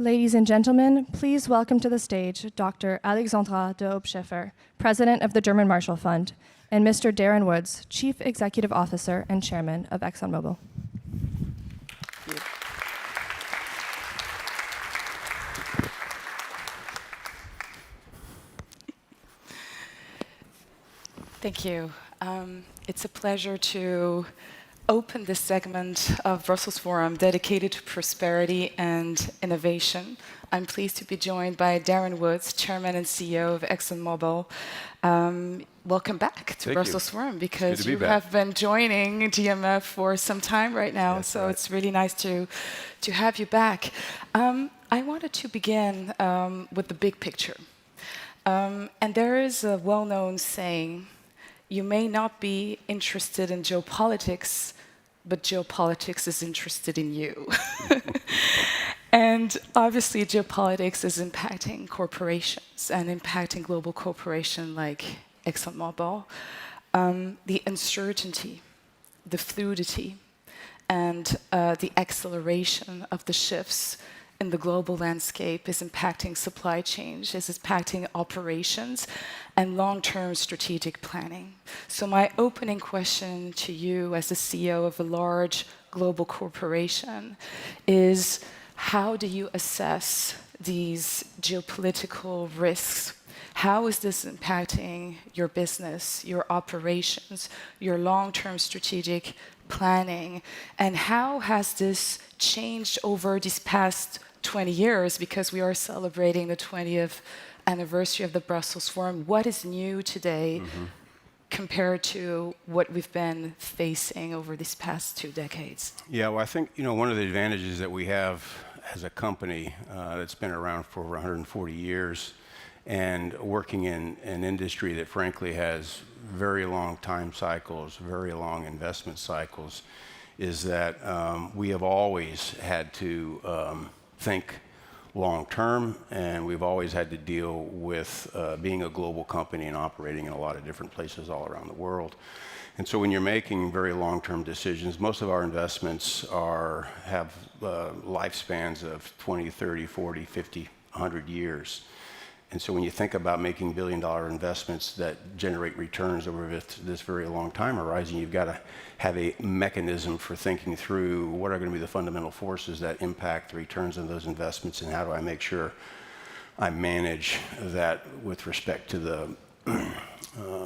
Ladies and gentlemen, please welcome to the stage Dr. Alexandra de Scheffer, President of the German Marshall Fund, and Mr. Darren Woods, Chief Executive Officer and Chairman of ExxonMobil. Thank you. It's a pleasure to open this segment of Brussels Forum dedicated to prosperity and innovation. I'm pleased to be joined by Darren Woods, Chairman and CEO of ExxonMobil. Welcome back to Brussels Forum, because you have been joining GMF for some time right now, so it's really nice to have you back. I wanted to begin with the big picture. And there is a well-known saying, you may not be interested in geopolitics, but geopolitics is interested in you. And obviously, geopolitics is impacting corporations and impacting global corporations like ExxonMobil. The uncertainty, the fluidity, and the acceleration of the shifts in the global landscape is impacting supply chains, is impacting operations and long-term strategic planning. So my opening question to you as the CEO of a large global corporation is, how do you assess these geopolitical risks? How is this impacting your business, your operations, your long-term strategic planning? And how has this changed over these past 20 years? Because we are celebrating the 20th anniversary of the Brussels Forum. What is new today compared to what we've been facing over these past 2 decades? Yeah, well, I think one of the advantages that we have as a company that's been around for over 140 years and working in an industry that frankly has very long time cycles, very long investment cycles, is that we have always had to think long term, and we've always had to deal with being a global company and operating in a lot of different places all around the world. And so when you're making very long-term decisions, most of our investments have lifespans of 20, 30, 40, 50, 100 years. And so when you think about making billion-dollar investments that generate returns over this very long time horizon, you've got to have a mechanism for thinking through what are going to be the fundamental forces that impact the returns on those investments, and how do I make sure I manage that with respect to the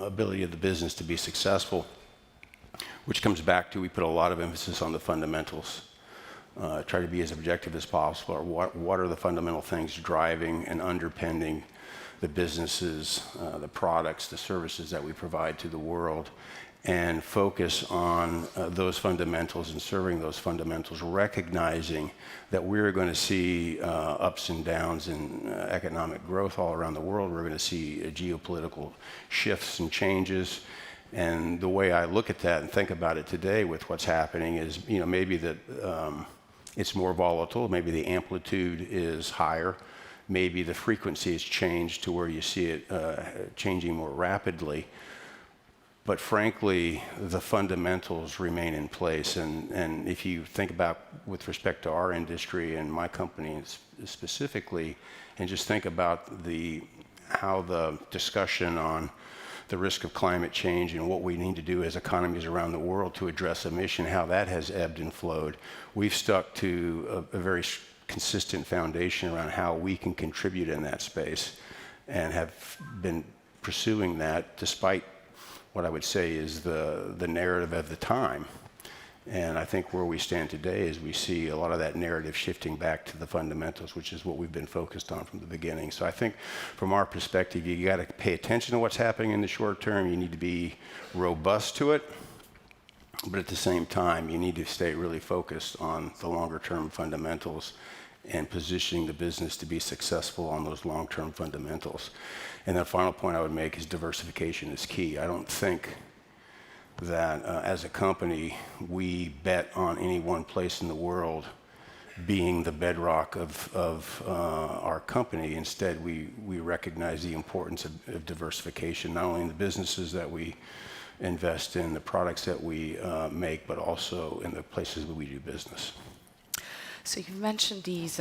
ability of the business to be successful, which comes back to, we put a lot of emphasis on the fundamentals. Try to be as objective as possible. What are the fundamental things driving and underpinning the businesses, the products, the services that we provide to the world, and focus on those fundamentals and serving those fundamentals, recognizing that we're going to see ups and downs in economic growth all around the world. We're going to see geopolitical shifts and changes. And the way I look at that and think about it today with what's happening is, maybe that it's more volatile, maybe the amplitude is higher, maybe the frequency has changed to where you see it changing more rapidly. But frankly, the fundamentals remain in place. And if you think about, with respect to our industry and my company specifically, and just think about how the discussion on the risk of climate change and what we need to do as economies around the world to address emission, how that has ebbed and flowed. We've stuck to a very consistent foundation around how we can contribute in that space, and have been pursuing that despite what I would say is the narrative of the time. And I think where we stand today is we see a lot of that narrative shifting back to the fundamentals, which is what we've been focused on from the beginning. So I think from our perspective, you got to pay attention to what's happening in the short term. You need to be robust to it. But at the same time, you need to stay really focused on the longer term fundamentals and positioning the business to be successful on those long term fundamentals. And the final point I would make is diversification is key. I don't think that as a company, we bet on any one place in the world being the bedrock of our company. Instead, we recognize the importance of diversification, not only in the businesses that we invest in, the products that we make, but also in the places where we do business. So you mentioned these,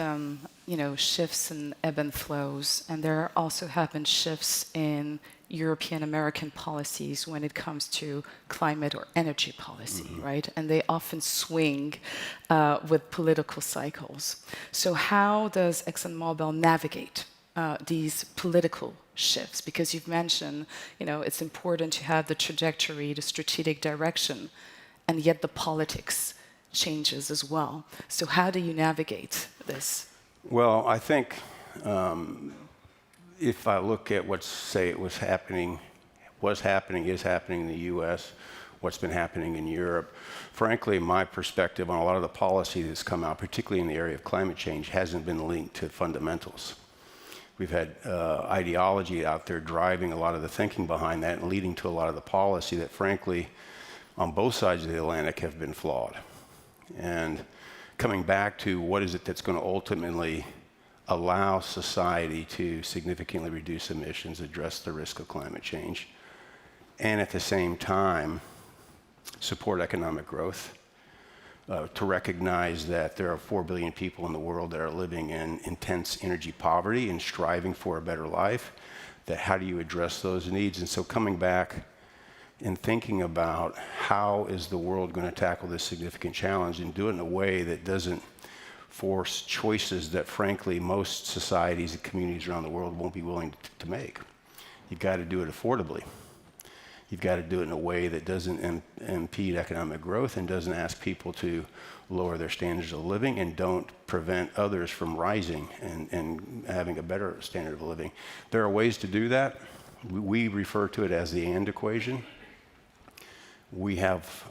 shifts in ebb and flows, and there also have been shifts in European American policies when it comes to climate or energy policy, right? And they often swing with political cycles. So how does ExxonMobil navigate these political shifts? Because you've mentioned, it's important to have the trajectory, the strategic direction, and yet the politics changes as well. So how do you navigate this? Well, I think if I look at is happening in the U.S., what's been happening in Europe, frankly, my perspective on a lot of the policy that's come out, particularly in the area of climate change, hasn't been linked to fundamentals. We've had ideology out there driving a lot of the thinking behind that and leading to a lot of the policy that, frankly, on both sides of the Atlantic have been flawed. And coming back to what is it that's going to ultimately allow society to significantly reduce emissions, address the risk of climate change, and at the same time support economic growth, to recognize that there are 4 billion people in the world that are living in intense energy poverty and striving for a better life, that how do you address those needs? And so coming back and thinking about how is the world going to tackle this significant challenge and do it in a way that doesn't force choices that, frankly, most societies and communities around the world won't be willing to make. You've got to do it affordably. You've got to do it in a way that doesn't impede economic growth and doesn't ask people to lower their standards of living and don't prevent others from rising and having a better standard of living. There are ways to do that. We refer to it as the AND equation. We have,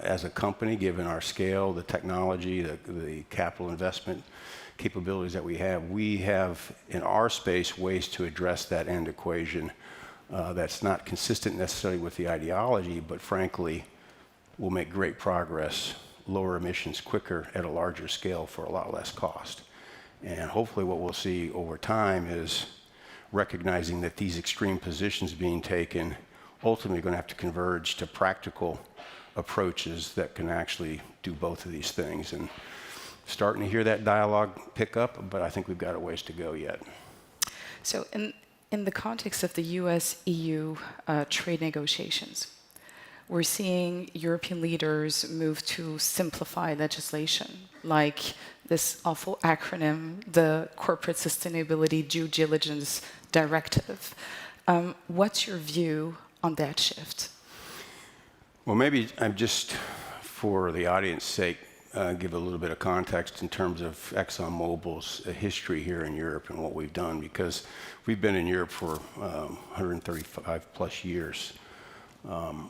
as a company, given our scale, the technology, the capital investment capabilities that we have in our space ways to address that AND equation that's not consistent necessarily with the ideology, but frankly will make great progress, lower emissions quicker at a larger scale for a lot less cost. And hopefully what we'll see over time is recognizing that these extreme positions being taken ultimately going to have to converge to practical approaches that can actually do both of these things. And starting to hear that dialogue pick up, but I think we've got a ways to go yet. So in the context of the US-EU trade negotiations, we're seeing European leaders move to simplify legislation, like this awful acronym, the Corporate Sustainability Due Diligence Directive. What's your view on that shift? Well, maybe I'm just, for the audience's sake, give a little bit of context in terms of ExxonMobil's history here in Europe and what we've done, because we've been in Europe for 135 plus years.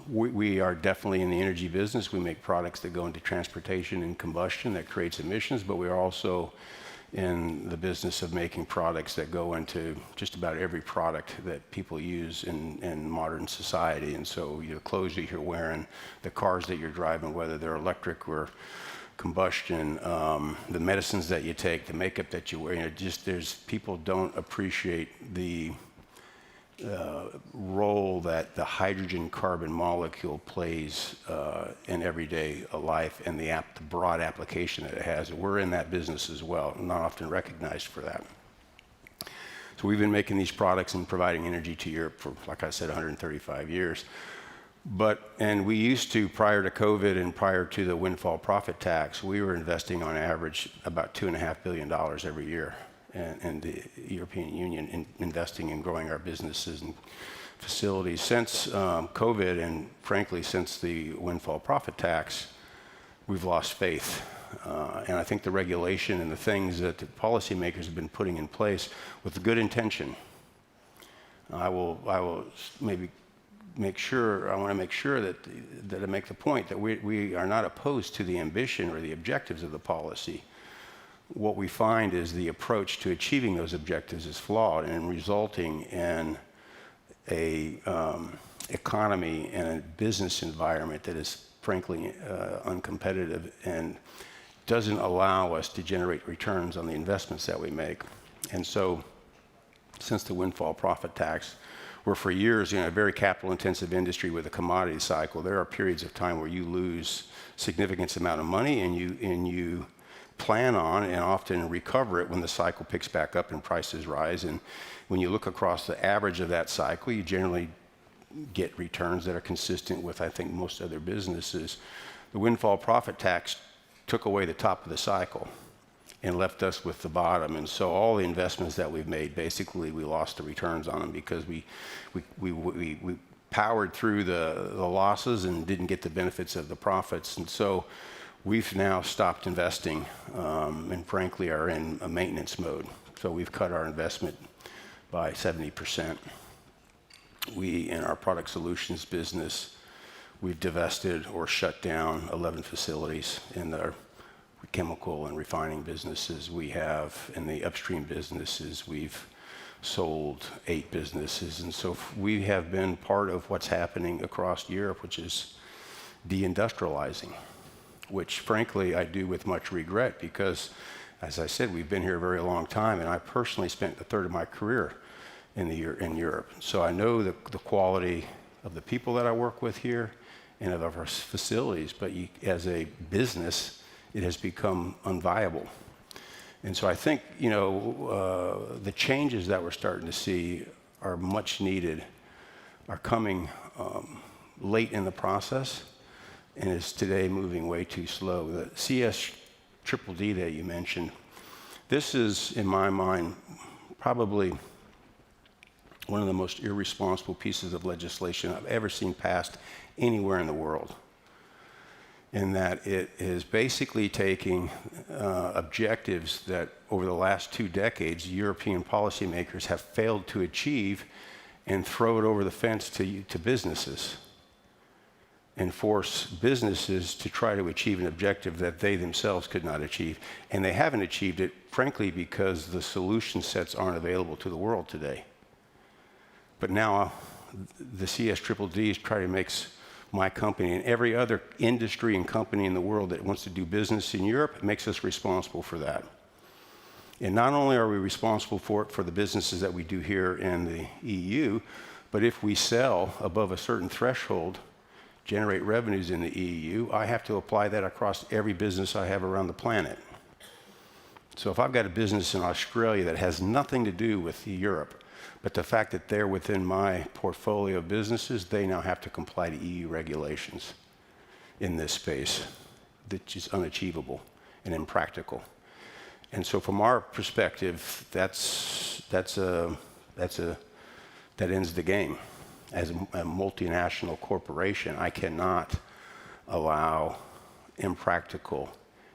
We are definitely in the energy business. We make products that go into transportation and combustion that creates emissions, but we are also in the business of making products that go into just about every product that people use in modern society. And so the clothes that you're wearing, the cars that you're driving, whether they're electric or combustion, the medicines that you take, the makeup that you wear, people don't appreciate the role that the hydrogen carbon molecule plays in everyday life and the broad application that it has. We're in that business as well, not often recognized for that. So we've been making these products and providing energy to Europe for, like I said, 135 years. And we used to, prior to COVID and prior to the windfall profit tax, we were investing on average about $2.5 billion every year in the European Union, in investing and growing our businesses and facilities. Since COVID and frankly since the windfall profit tax, we've lost faith. And I think the regulation and the things that the policymakers have been putting in place with good intention, I will maybe make sure, I want to make sure that I make the point that we are not opposed to the ambition or the objectives of the policy. What we find is the approach to achieving those objectives is flawed and resulting in a economy and a business environment that is frankly uncompetitive and doesn't allow us to generate returns on the investments that we make. And so since the windfall profit tax, we're for years in a very capital intensive industry with a commodity cycle. There are periods of time where you lose significant amount of money and you plan on and often recover it when the cycle picks back up and prices rise. And when you look across the average of that cycle, you generally get returns that are consistent with, I think, most other businesses. The windfall profit tax took away the top of the cycle and left us with the bottom. And so all the investments that we've made, basically we lost the returns on them because we powered through the losses and didn't get the benefits of the profits. And so we've now stopped investing and frankly are in a maintenance mode. So we've cut our investment by 70%. We, in our product solutions business, we've divested or shut down 11 facilities in our chemical and refining businesses. We have, in the upstream businesses, we've sold 8 businesses. And so we have been part of what's happening across Europe, which is deindustrializing, which frankly I do with much regret because, as I said, we've been here a very long time, and I personally spent a third of my career in Europe. So I know the quality of the people that I work with here and of our facilities, but as a business, it has become unviable. And so I think, the changes that we're starting to see are much needed, are coming late in the process, and is today moving way too slow. The CS triple D that you mentioned, this is, in my mind, probably one of the most irresponsible pieces of legislation I've ever seen passed anywhere in the world, in that it is basically taking objectives that over the last 2 decades European policymakers have failed to achieve and throw it over the fence to businesses and force businesses to try to achieve an objective that they themselves could not achieve. And they haven't achieved it, frankly, because the solution sets aren't available to the world today. But now the CS triple D is trying to make my company and every other industry and company in the world that wants to do business in Europe, makes us responsible for that. And not only are we responsible for it for the businesses that we do here in the EU, but if we sell above a certain threshold, generate revenues in the EU, I have to apply that across every business I have around the planet. So if I've got a business in Australia that has nothing to do with Europe, but the fact that they're within my portfolio of businesses, they now have to comply to EU regulations in this space, which is unachievable and impractical. And so from our perspective, that ends the game. As a multinational corporation, I cannot allow impractical,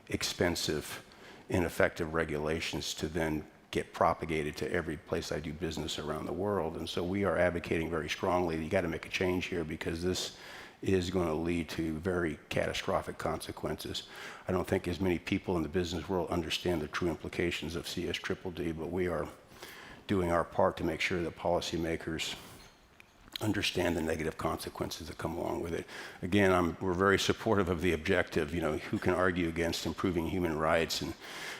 expensive, ineffective regulations to then get propagated to every place I do business around the world. And so we are advocating very strongly that you got to make a change here, because this is going to lead to very catastrophic consequences. I don't think as many people in the business world understand the true implications of CS triple D, but we are doing our part to make sure that policymakers understand the negative consequences that come along with it. Again, we're very supportive of the objective. Who can argue against improving human rights and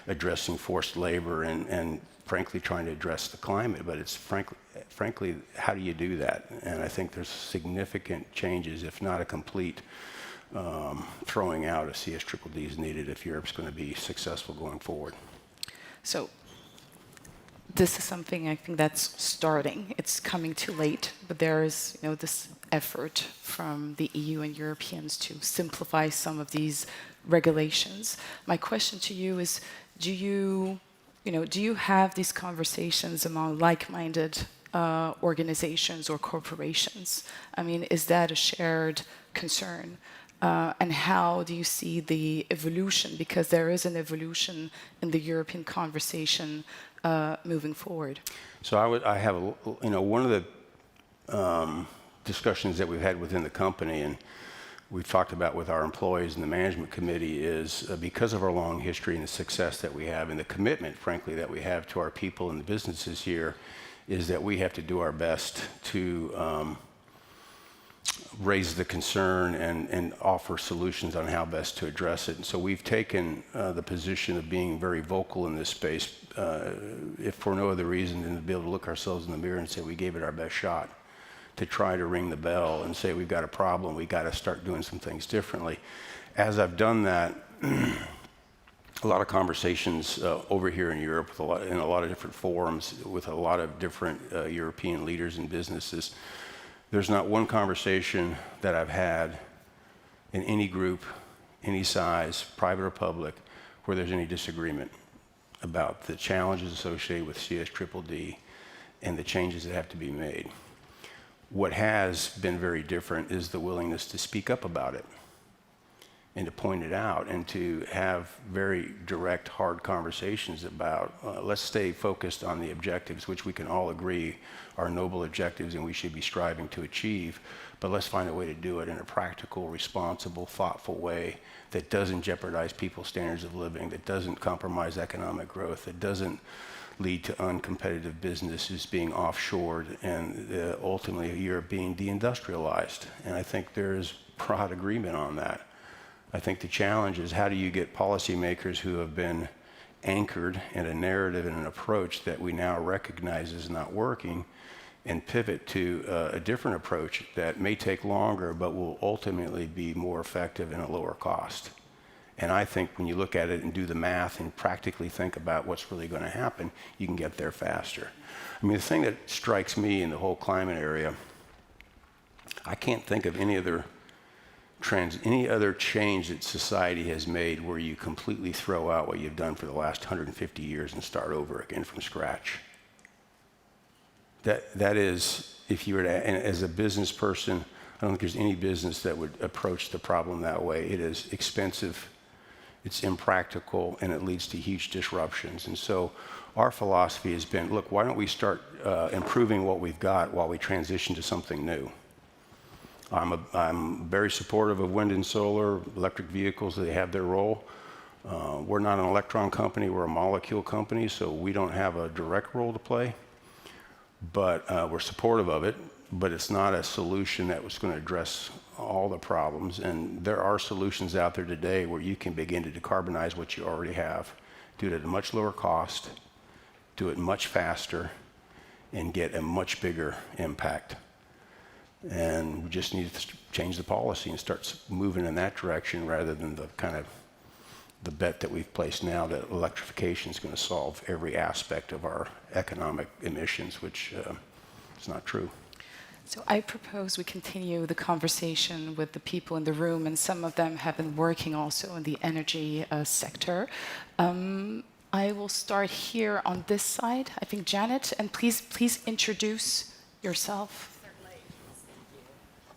addressing forced labor and frankly trying to address the climate? But it's frankly, how do you do that? And I think there's significant changes, if not a complete throwing out of CS triple D is needed if Europe's going to be successful going forward. So this is something I think that's starting. It's coming too late, but there is, this effort from the EU and Europeans to simplify some of these regulations. My question to you is, do you have these conversations among like-minded organizations or corporations? I mean, is that a shared concern? And how do you see the evolution? Because there is an evolution in the European conversation moving forward. So I have one of the discussions that we've had within the company, and we've talked about with our employees and the management committee, is because of our long history and the success that we have and the commitment, frankly, that we have to our people and the businesses here, is that we have to do our best to raise the concern and offer solutions on how best to address it. And so we've taken the position of being very vocal in this space, if for no other reason than to be able to look ourselves in the mirror and say we gave it our best shot, to try to ring the bell and say we've got a problem, we've got to start doing some things differently. As I've done that, a lot of conversations over here in Europe in a lot of different forums with a lot of different European leaders and businesses. There's not one conversation that I've had in any group, any size, private or public, where there's any disagreement about the challenges associated with CSDDD and the changes that have to be made. What has been very different is the willingness to speak up about it and to point it out and to have very direct, hard conversations about, let's stay focused on the objectives, which we can all agree are noble objectives and we should be striving to achieve, but let's find a way to do it in a practical, responsible, thoughtful way that doesn't jeopardize people's standards of living, that doesn't compromise economic growth, that doesn't lead to uncompetitive businesses being offshored and ultimately Europe being deindustrialized. And I think there is broad agreement on that. I think the challenge is how do you get policymakers who have been anchored in a narrative and an approach that we now recognize is not working and pivot to a different approach that may take longer but will ultimately be more effective and a lower cost. And I think when you look at it and do the math and practically think about what's really going to happen, you can get there faster. I mean, the thing that strikes me in the whole climate area, I can't think of any other change that society has made where you completely throw out what you've done for the last 150 years and start over again from scratch. That is, if you were to, and as a business person, I don't think there's any business that would approach the problem that way. It is expensive, it's impractical, and it leads to huge disruptions. And so our philosophy has been, look, why don't we start improving what we've got while we transition to something new? I'm very supportive of wind and solar, electric vehicles. They have their role. We're not an electron company, we're a molecule company, so we don't have a direct role to play. But we're supportive of it, but it's not a solution that was going to address all the problems. And there are solutions out there today where you can begin to decarbonize what you already have, do it at a much lower cost, do it much faster, and get a much bigger impact. And we just need to change the policy and start moving in that direction rather than the kind of the bet that we've placed now that electrification is going to solve every aspect of our economic emissions, which is not true. So I propose we continue the conversation with the people in the room, and some of them have been working also in the energy sector. I will start here on this side. I think Janet, and please introduce yourself.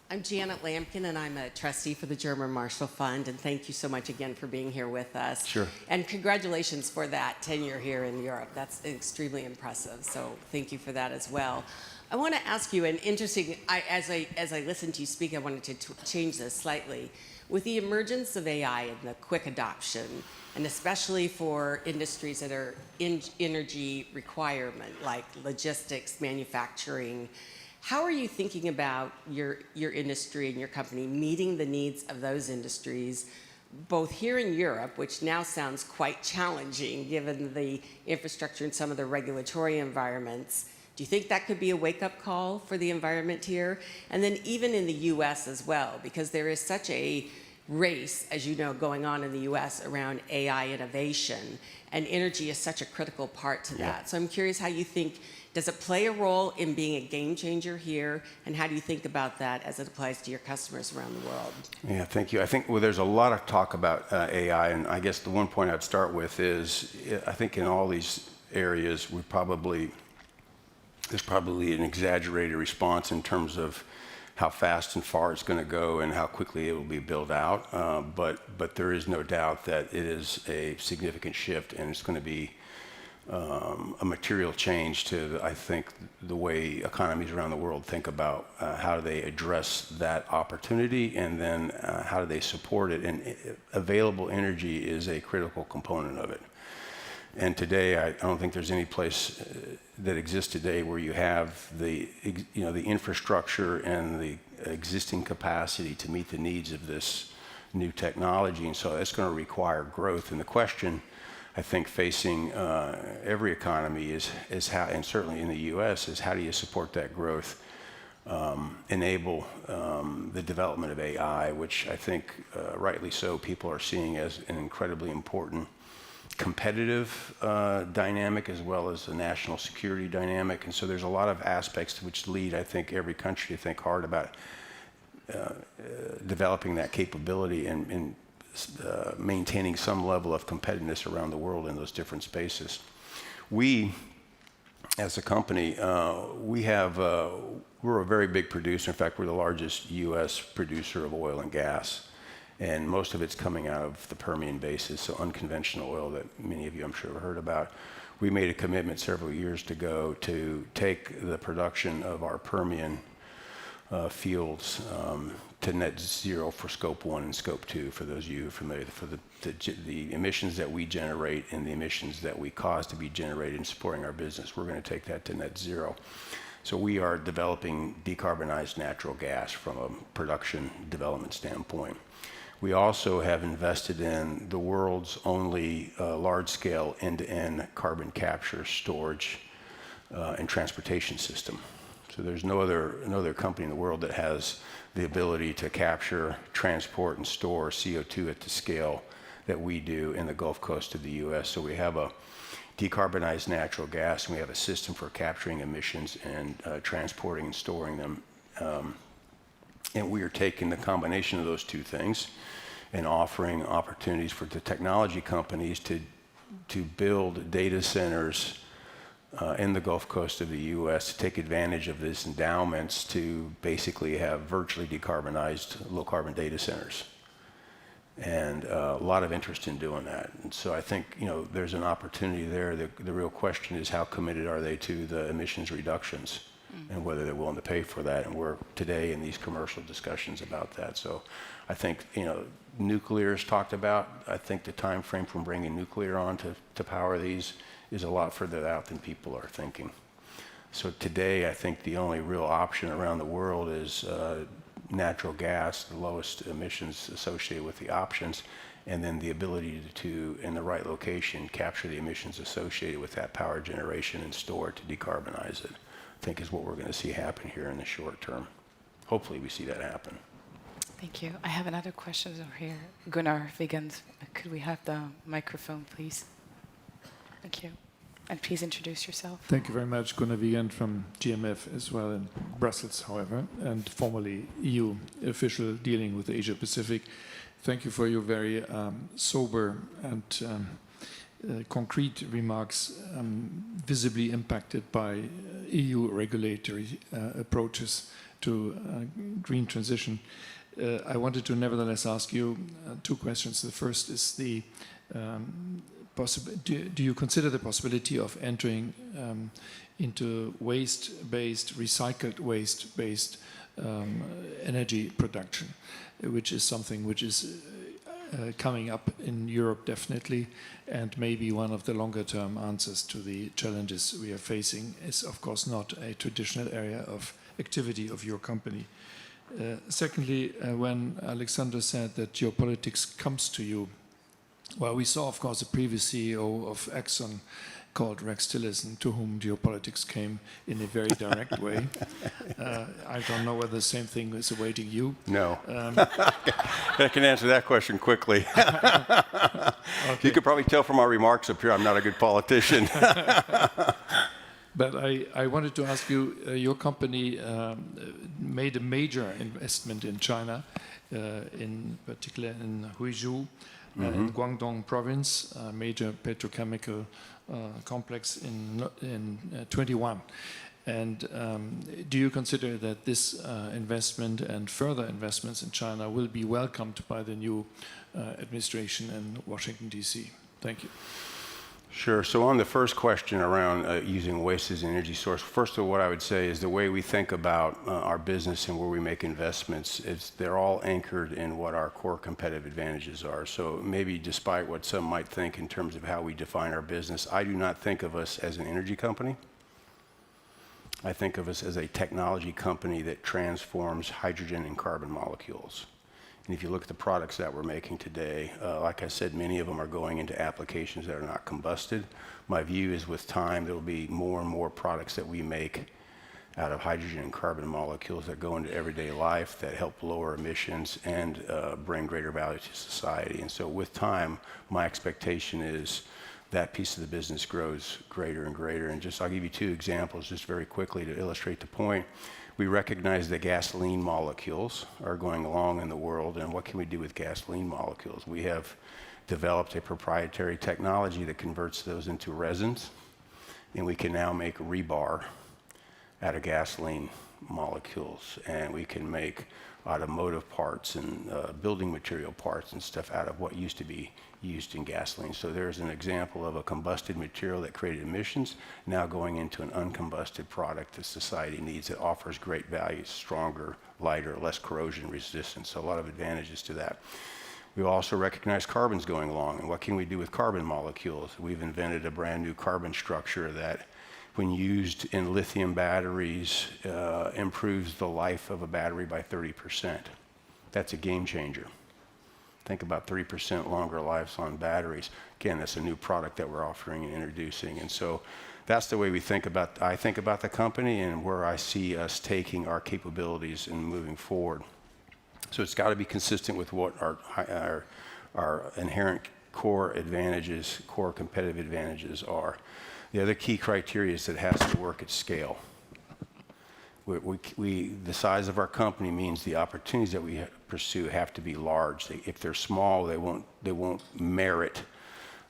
I'm Janet Lampkin, and I'm a trustee for the German Marshall Fund, and thank you so much again for being here with us. Sure. And congratulations for that tenure here in Europe. That's extremely impressive, so thank you for that as well. I want to ask you an interesting, as I listened to you speak, I wanted to change this slightly. With the emergence of AI and the quick adoption, and especially for industries that are in energy requirement, like logistics, manufacturing, how are you thinking about your industry and your company meeting the needs of those industries, both here in Europe, which now sounds quite challenging given the infrastructure and some of the regulatory environments? Do you think that could be a wake-up call for the environment here? And then even in the US as well, because there is such a race, as you know, going on in the US around AI innovation, and energy is such a critical part to that. So I'm curious how you think, does it play a role in being a game changer here? And how do you think about that as it applies to your customers around the world? Yeah, thank you. I think there's a lot of talk about AI, and I guess the one point I'd start with is, I think in all these areas, there's probably an exaggerated response in terms of how fast and far it's going to go and how quickly it will be built out. But there is no doubt that it is a significant shift, and it's going to be a material change to, I think, the way economies around the world think about how do they address that opportunity, and then how do they support it. And available energy is a critical component of it. And today, I don't think there's any place that exists today where you have the infrastructure and the existing capacity to meet the needs of this new technology. And so it's going to require growth. And the question, I think, facing every economy is how, and certainly in the U.S., is how do you support that growth, enable the development of AI, which I think, rightly so, people are seeing as an incredibly important competitive dynamic as well as a national security dynamic. And so there's a lot of aspects which lead, I think, every country to think hard about developing that capability and maintaining some level of competitiveness around the world in those different spaces. We, as a company, we're a very big producer. In fact, we're the largest U.S. producer of oil and gas. And most of it's coming out of the Permian Basin, so unconventional oil that many of you, I'm sure, have heard about. We made a commitment several years ago to take the production of our Permian fields to net zero for scope 1 and scope 2, for those of you who are familiar, for the emissions that we generate and the emissions that we cause to be generated in supporting our business. We're going to take that to net zero. So we are developing decarbonized natural gas from a production development standpoint. We also have invested in the world's only large-scale end-to-end carbon capture, storage, and transportation system. So there's no other company in the world that has the ability to capture, transport, and store CO2 at the scale that we do in the Gulf Coast of the U.S. So we have a decarbonized natural gas, and we have a system for capturing emissions and transporting and storing them. And we are taking the combination of those two things and offering opportunities for the technology companies to build data centers in the Gulf Coast of the U.S. to take advantage of these endowments to basically have virtually decarbonized low-carbon data centers. And a lot of interest in doing that. And so I think, there's an opportunity there. The real question is how committed are they to the emissions reductions and whether they're willing to pay for that. And we're today in these commercial discussions about that. So I think, nuclear is talked about. I think the time frame from bringing nuclear on to power these is a lot further out than people are thinking. So today, I think the only real option around the world is natural gas, the lowest emissions associated with the options, and then the ability to, in the right location, capture the emissions associated with that power generation and store it to decarbonize it, I think is what we're going to see happen here in the short term. Hopefully we see that happen. Thank you. I have another question over here. Gunnar Vigand, could we have the microphone, please? Thank you. And please introduce yourself. Thank you very much. Gunnar Vigand from GMF as well in Brussels, however, and formerly EU official dealing with Asia Pacific. Thank you for your very sober and concrete remarks, visibly impacted by EU regulatory approaches to green transition. I wanted to nevertheless ask you two questions. The first is do you consider the possibility of entering into waste-based, recycled waste-based energy production, which is something which is coming up in Europe definitely, and maybe one of the longer-term answers to the challenges we are facing is, of course, not a traditional area of activity of your company. Secondly, when Alexandra said that geopolitics comes to you, well, we saw, of course, the previous CEO of Exxon called Rex Tillerson, to whom geopolitics came in a very direct way. I don't know whether the same thing is awaiting you. No. I can answer that question quickly. Okay. You could probably tell from our remarks up here I'm not a good politician. But I wanted to ask you, your company made a major investment in China, in particular in Huizhou, in Guangdong province, a major petrochemical complex in 21. And do you consider that this investment and further investments in China will be welcomed by the new administration in Washington, D.C.? Thank you. Sure. So on the first question around using waste as an energy source, first of all, what I would say is the way we think about our business and where we make investments is they're all anchored in what our core competitive advantages are. So maybe despite what some might think in terms of how we define our business, I do not think of us as an energy company. I think of us as a technology company that transforms hydrogen and carbon molecules. And if you look at the products that we're making today, like I said, many of them are going into applications that are not combusted. My view is with time, there will be more and more products that we make out of hydrogen and carbon molecules that go into everyday life that help lower emissions and bring greater value to society. And so with time, my expectation is that piece of the business grows greater and greater. And I'll give you two examples just very quickly to illustrate the point. We recognize that gasoline molecules are going along in the world, and what can we do with gasoline molecules? We have developed a proprietary technology that converts those into resins, and we can now make rebar out of gasoline molecules, and we can make automotive parts and building material parts and stuff out of what used to be used in gasoline. So there's an example of a combusted material that created emissions now going into an uncombusted product that society needs that offers great value, stronger, lighter, less corrosion resistant. So a lot of advantages to that. We also recognize carbon's going along, and what can we do with carbon molecules? We've invented a brand new carbon structure that, when used in lithium batteries, improves the life of a battery by 30%. That's a game changer. Think about 30% longer lives on batteries. Again, that's a new product that we're offering and introducing. And so that's the way I think about the company and where I see us taking our capabilities and moving forward. So it's got to be consistent with what our inherent core advantages, core competitive advantages are. The other key criteria is that it has to work at scale. The size of our company means the opportunities that we pursue have to be large. If they're small, they won't merit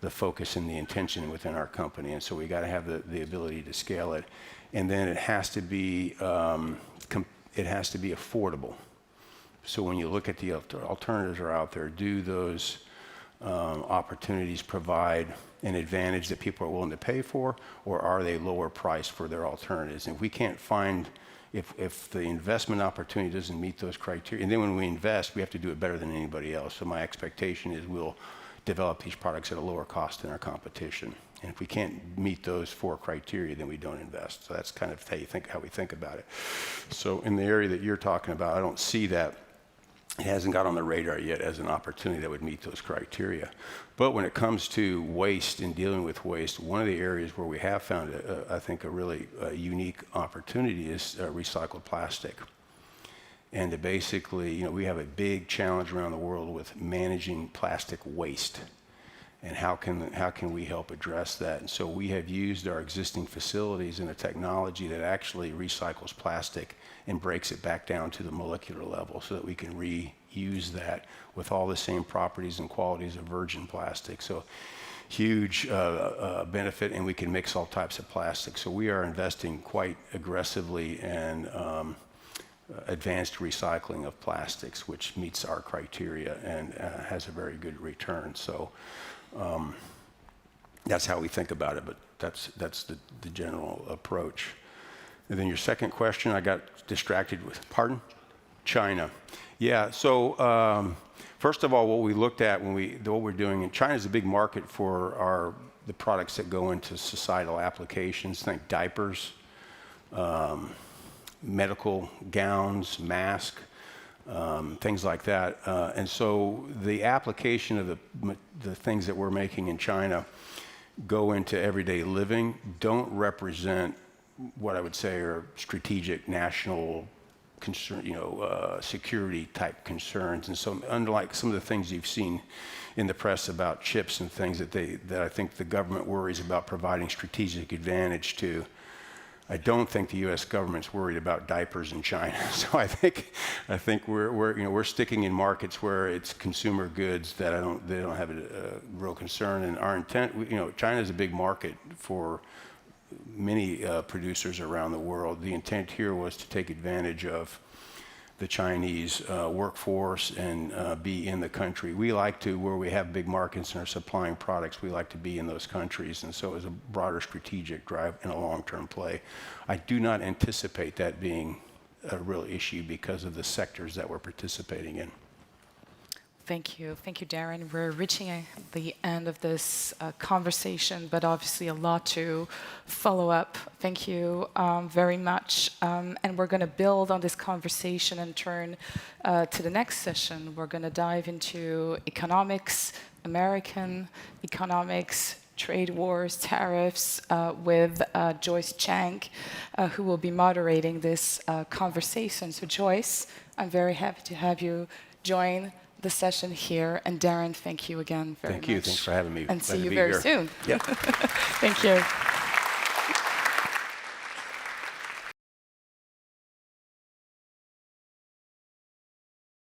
the focus and the intention within our company. And so we got to have the ability to scale it. And then it has to be affordable. So when you look at the alternatives that are out there, do those opportunities provide an advantage that people are willing to pay for, or are they lower priced for their alternatives? And if we can't find, if the investment opportunity doesn't meet those criteria, and then when we invest, we have to do it better than anybody else. So my expectation is we'll develop these products at a lower cost than our competition. And if we can't meet those four criteria, then we don't invest. So that's kind of how we think about it. So in the area that you're talking about, I don't see that. It hasn't got on the radar yet as an opportunity that would meet those criteria. But when it comes to waste and dealing with waste, one of the areas where we have found, I think, a really unique opportunity is recycled plastic. And to basically, we have a big challenge around the world with managing plastic waste. And how can we help address that? And so we have used our existing facilities in a technology that actually recycles plastic and breaks it back down to the molecular level so that we can reuse that with all the same properties and qualities of virgin plastic. So huge benefit, and we can mix all types of plastic. So we are investing quite aggressively in advanced recycling of plastics, which meets our criteria and has a very good return. So that's how we think about it, but that's the general approach. And then your second question, I got distracted with, pardon? China. Yeah, so first of all, what we looked at what we're doing, and China is a big market for the products that go into societal applications, think diapers, medical gowns, masks, things like that. And so the application of the things that we're making in China go into everyday living, don't represent what I would say are strategic national concern, security type concerns. And so unlike some of the things you've seen in the press about chips and things that I think the government worries about providing strategic advantage to, I don't think the U.S. government's worried about diapers in China. So I think we're sticking in markets where it's consumer goods that they don't have a real concern. And our intent, China is a big market for many producers around the world. The intent here was to take advantage of the Chinese workforce and be in the country. We like to, where we have big markets and are supplying products, we like to be in those countries. And so it was a broader strategic drive and a long-term play. I do not anticipate that being a real issue because of the sectors that we're participating in. Thank you, Darren. We're reaching the end of this conversation, but obviously a lot to follow up. Thank you very much. And we're going to build on this conversation and turn to the next session. We're going to dive into economics, American economics, trade wars, tariffs, with Joyce Chang, who will be moderating this conversation. So Joyce, I'm very happy to have you join the session here. And Darren, thank you again very much. Thank you. Thanks for having me. And Glad see to you be very here. soon. Yeah. Thank you.